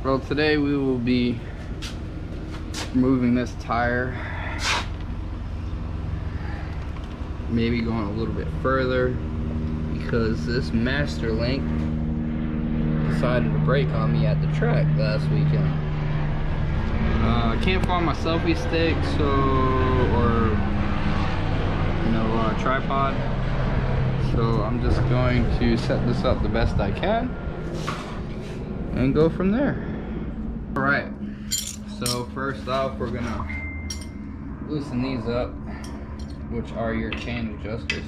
Well, today we will be removing this tire, maybe going a little bit further because this master link decided to break on me at the track last weekend. I can't find my selfie stick, or tripod, so I'm just going to set this up the best I can and go from there. All right, so first off, we're gonna loosen these up, which are your chain adjusters.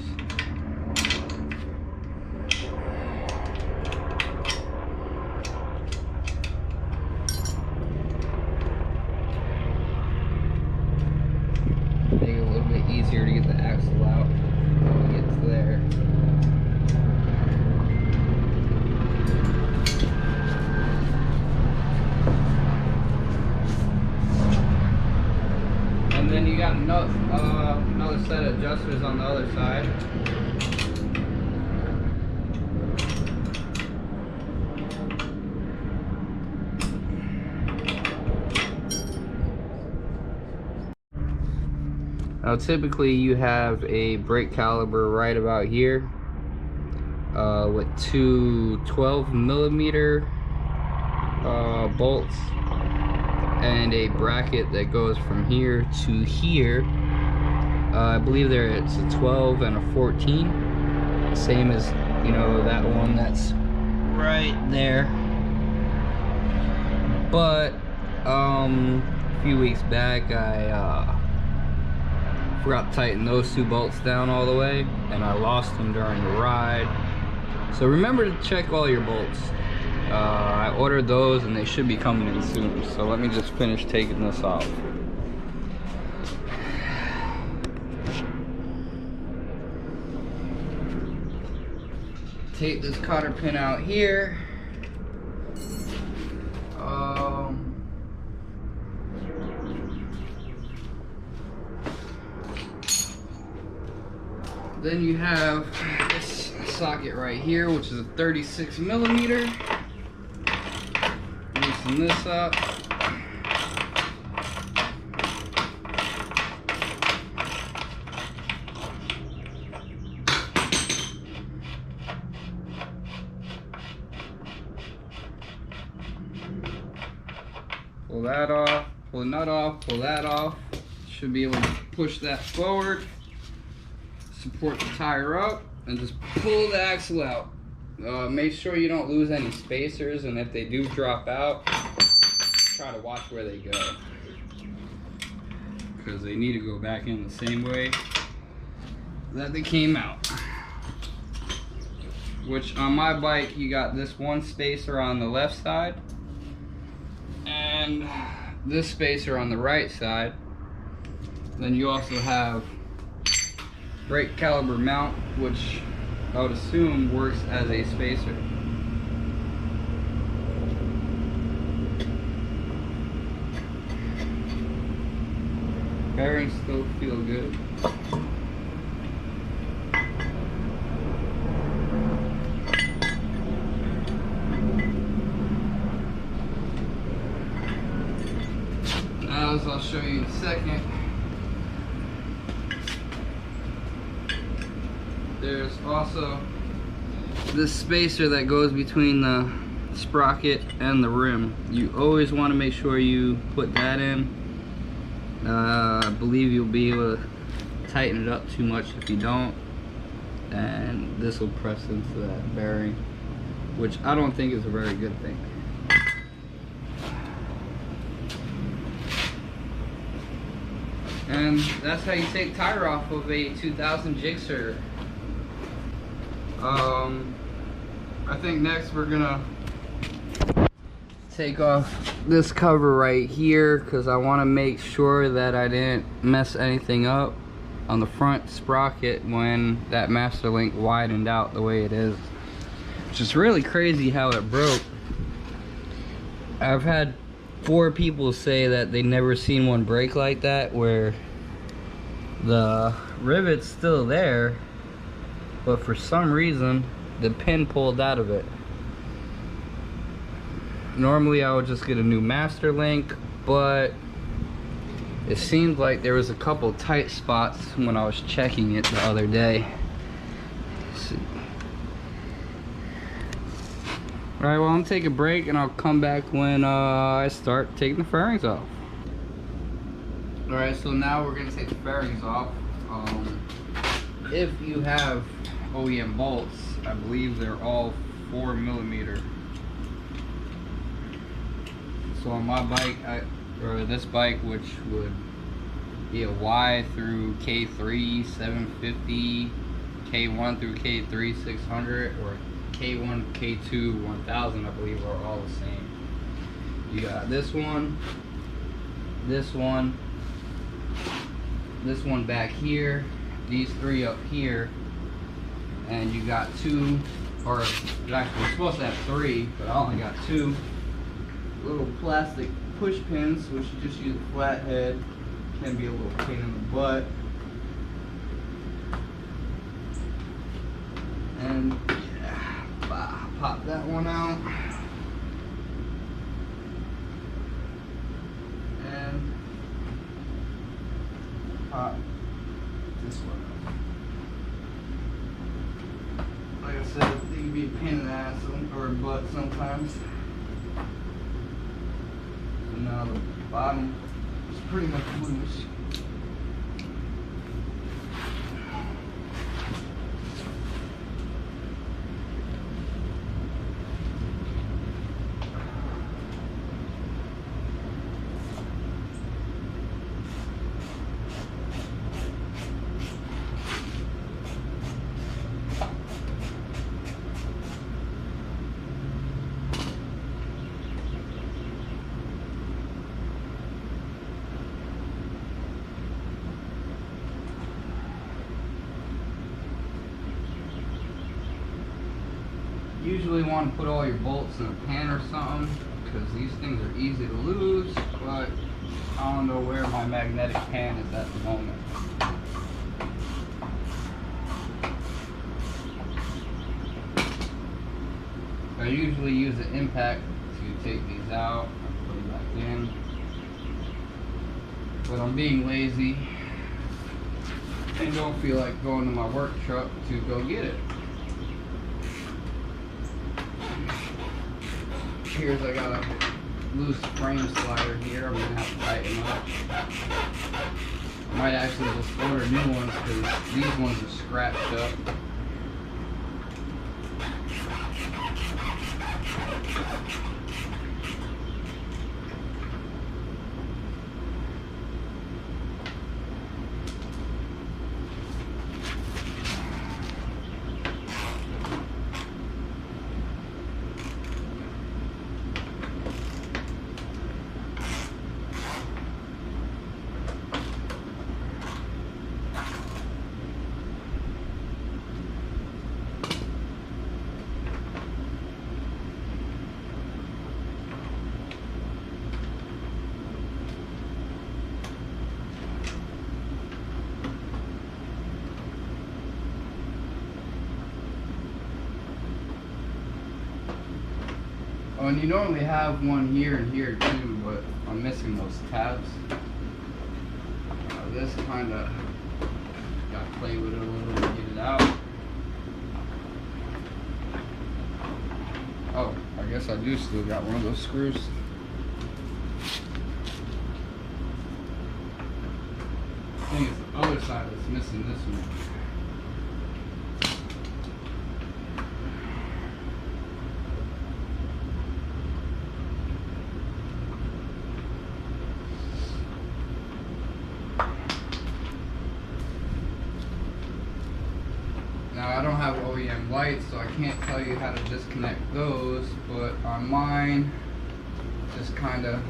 Make it a little bit easier to get the axle out when it gets there. And then you got another set of adjusters on the other side. Now typically you have a brake caliper right about here with two 12mm bolts and a bracket that goes from here to here. I believe it's a 12 and a 14, same as that one that's right there. But a few weeks back I forgot to tighten those two bolts down all the way, and I lost them during the ride. So remember to check all your bolts. I ordered those and they should be coming in soon. So let me just finish taking this off. Take this cotter pin out here. Then you have this socket right here, which is a 36mm. Loosen this up. Pull that off, pull the nut off, pull that off. Should be able to push that forward. Support the tire up and just pull the axle out. Make sure you don't lose any spacers, and if they do drop out, try to watch where they go, because they need to go back in the same way that they came out. Which on my bike you got this one spacer on the left side and this spacer on the right side. Then you also have brake caliper mount, which I would assume works as a spacer. Bearings still feel good. Now, as I'll show you in a second, there's also this spacer that goes between the sprocket and the rim. You always want to make sure you put that in. I believe you'll be able to tighten it up too much if you don't, and this will press into that bearing, which I don't think is a very good thing. And that's how you take tire off of a 2000 Gixxer. I think next we're gonna take off this cover right here, because I want to make sure that I didn't mess anything up on the front sprocket when that master link widened out the way it is, which is really crazy how it broke. I've had 4 people say that they never seen one break like that, where the rivet's still there, but for some reason the pin pulled out of it. Normally I would just get a new master link, but it seemed like there was a couple tight spots when I was checking it the other day. Alright, well, I'm gonna take a break and I'll come back when I start taking the fairings off. Alright, so now we're gonna take the fairings off. If you have OEM bolts, I believe they're all 4mm. So on my bike, or this bike, which would be a Y through K3 750, K1 through K3 600, or K1, K2 1000, I believe are all the same. You got this one back here, these three up here, and you got two, or actually we're supposed to have three, but I only got two little plastic push pins, which you just use a flathead. Can be a little pain in the butt. And yeah, pop that one out. And pop this one out. Like I said, it can be a pain in the ass or butt sometimes. So now the bottom is pretty much loose. Usually want to put all your bolts in a pan or something, because these things are easy to lose, but I don't know where my magnetic pan is at the moment. I usually use an impact to take these out and put them back in, but I'm being lazy and don't feel like going to my work truck to go get it. Here's, I got a loose frame slider here. I'm gonna have to tighten up. I might actually just order new ones because these ones are scratched up. Oh, and you normally have one here and here too, but I'm missing those tabs. This kind of got to play with it a little to get it out. Oh, I guess I do still got one of those screws. I think it's the other side that's missing this one. Now I don't have OEM lights, so I can't tell you how to disconnect those, but on mine, just kind of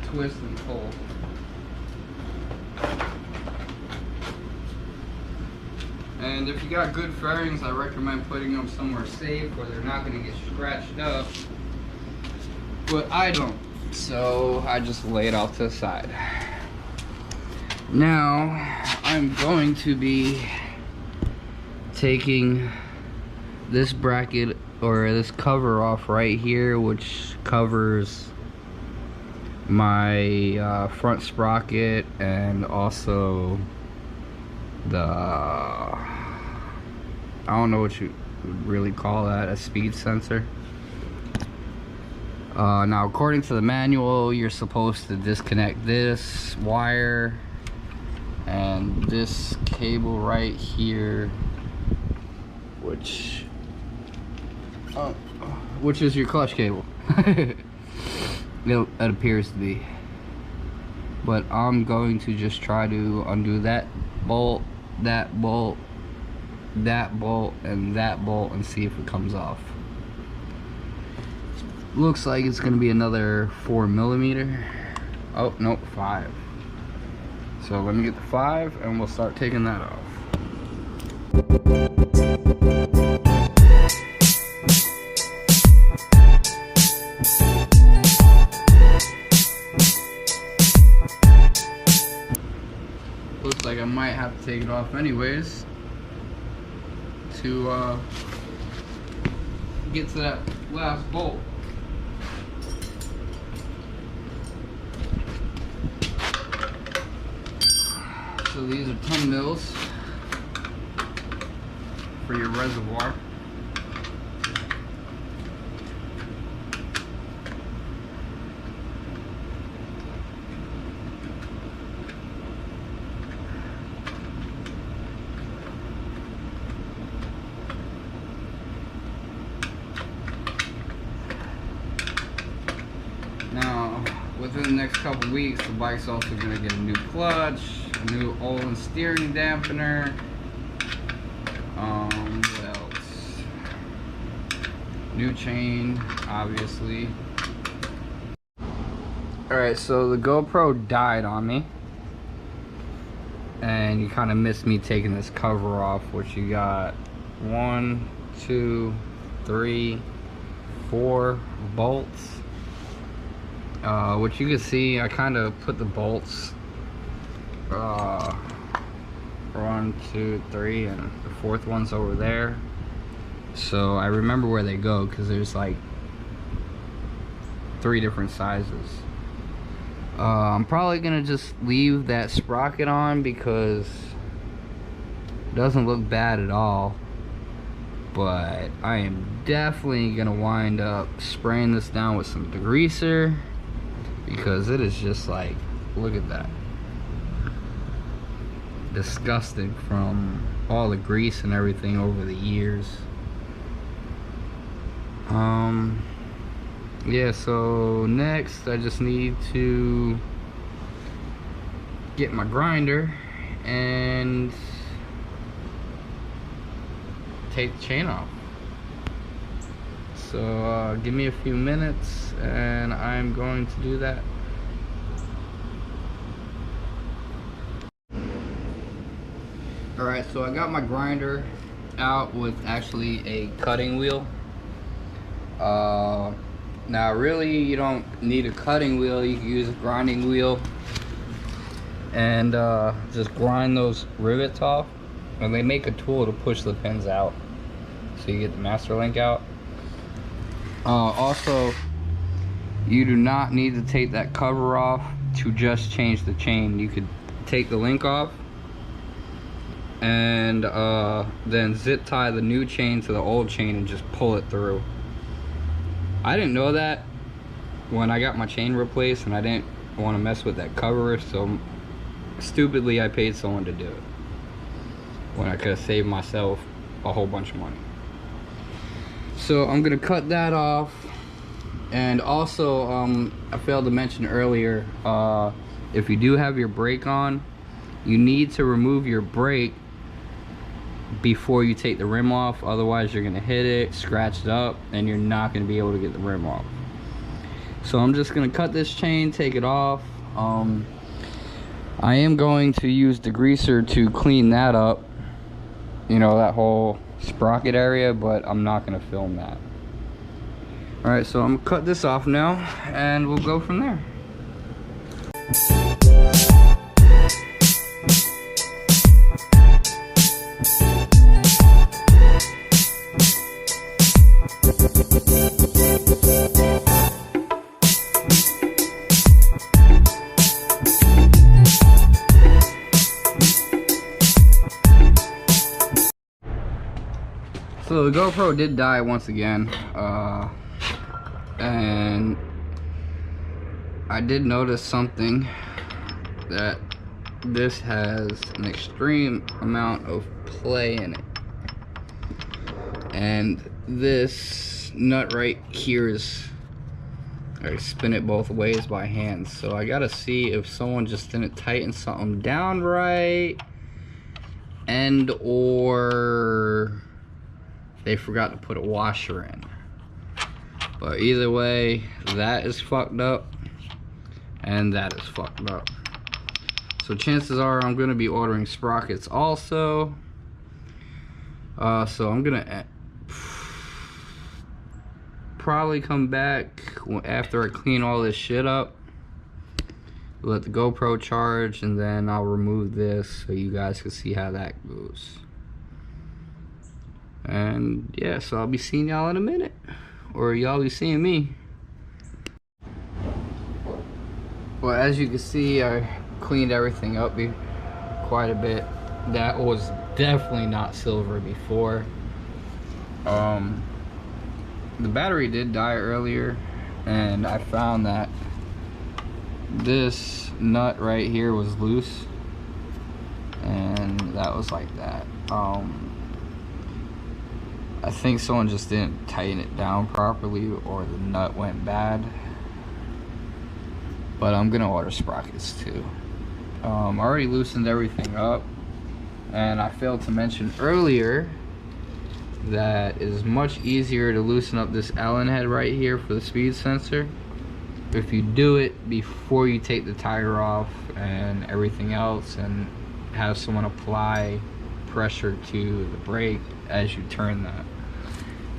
twist and pull. And if you got good fairings, I recommend putting them somewhere safe where they're not going to get scratched up. But I don't, so I just lay it off to the side. Now I'm going to be taking this bracket or this cover off right here, which covers my front sprocket and also the I don't know what you would really call that, a speed sensor. Now according to the manual, you're supposed to disconnect this wire and this cable right here, which is your clutch cable. It appears to be, but I'm going to just try to undo that bolt, that bolt, that bolt, and that bolt, and see if it comes off. Looks like it's gonna be another 4mm. Oh nope, 5. So let me get the 5 and we'll start taking that off. Looks like I might have to take it off anyways to get to that last bolt. So these are 10 mils for your reservoir. Now, within the next couple weeks, the bike's also going to get a new clutch, a new oil and steering dampener. What else? New chain, obviously. Alright, so the GoPro died on me. And you kind of missed me taking this cover off, which you got 1, 2, 3, 4 bolts. Which you can see, I kind of put the bolts 1, 2, 3, and the 4th one's over there, so I remember where they go because there's like 3 different sizes. I'm probably gonna just leave that sprocket on because it doesn't look bad at all, but I am definitely gonna wind up spraying this down with some degreaser because it is just like, look at that, disgusting from all the grease and everything over the years. Yeah, so next I just need to get my grinder and take the chain off. So give me a few minutes and I'm going to do that. Alright, so I got my grinder out with actually a cutting wheel. Now really you don't need a cutting wheel, you can use a grinding wheel and just grind those rivets off. And they make a tool to push the pins out so you get the master link out. Also, you do not need to take that cover off to just change the chain. You could take the link off and then zip tie the new chain to the old chain and just pull it through. I didn't know that when I got my chain replaced, and I didn't want to mess with that cover, so stupidly I paid someone to do it when I could have saved myself a whole bunch of money. So I'm gonna cut that off. And also I failed to mention earlier, if you do have your brake on, you need to remove your brake before you take the rim off, otherwise you're gonna hit it, scratch it up, and you're not gonna be able to get the rim off. So I'm just gonna cut this chain, take it off. I am going to use degreaser to clean that up, you know, that whole sprocket area, but I'm not gonna film that. Alright, so I'm gonna cut this off now and we'll go from there. So the GoPro did die once again, and I did notice something, that this has an extreme amount of play in it, and this nut right here is, I spin it both ways by hand, so I gotta see if someone just didn't tighten something down right, and or they forgot to put a washer in. But either way, that is fucked up and that is fucked up. So chances are I'm gonna be ordering sprockets also. So I'm gonna probably come back after I clean all this shit up, let the GoPro charge, and then I'll remove this so you guys can see how that goes. And yeah, so I'll be seeing y'all in a minute, or y'all be seeing me. Well, as you can see, I cleaned everything up quite a bit. That was definitely not silver before. The battery did die earlier, and I found that this nut right here was loose, and that was like that. I think someone just didn't tighten it down properly, or the nut went bad. But I'm gonna order sprockets too. I already loosened everything up, and I failed to mention earlier that it is much easier to loosen up this Allen head right here for the speed sensor if you do it before you take the tire off and everything else, and have someone apply pressure to the brake as you turn that.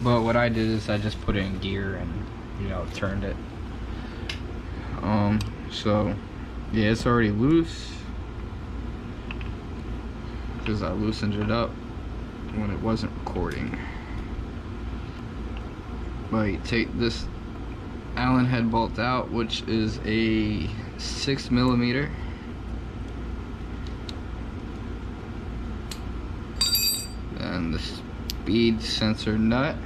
But what I did is I just put it in gear and, you know, turned it. So yeah, it's already loose because I loosened it up when it wasn't recording. But you take this Allen head bolt out, which is a 6mm. Then the speed sensor nut.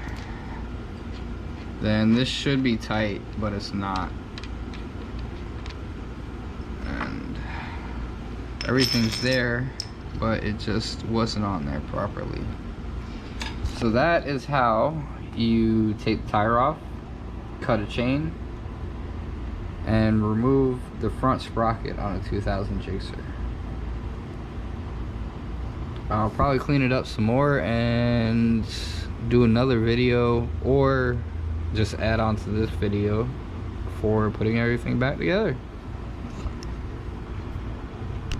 Then this should be tight, but it's not. And everything's there, but it just wasn't on there properly. So that is how you take the tire off, cut a chain, and remove the front sprocket on a 2000 Gixxer. I'll probably clean it up some more and do another video, or just add on to this video for putting everything back together.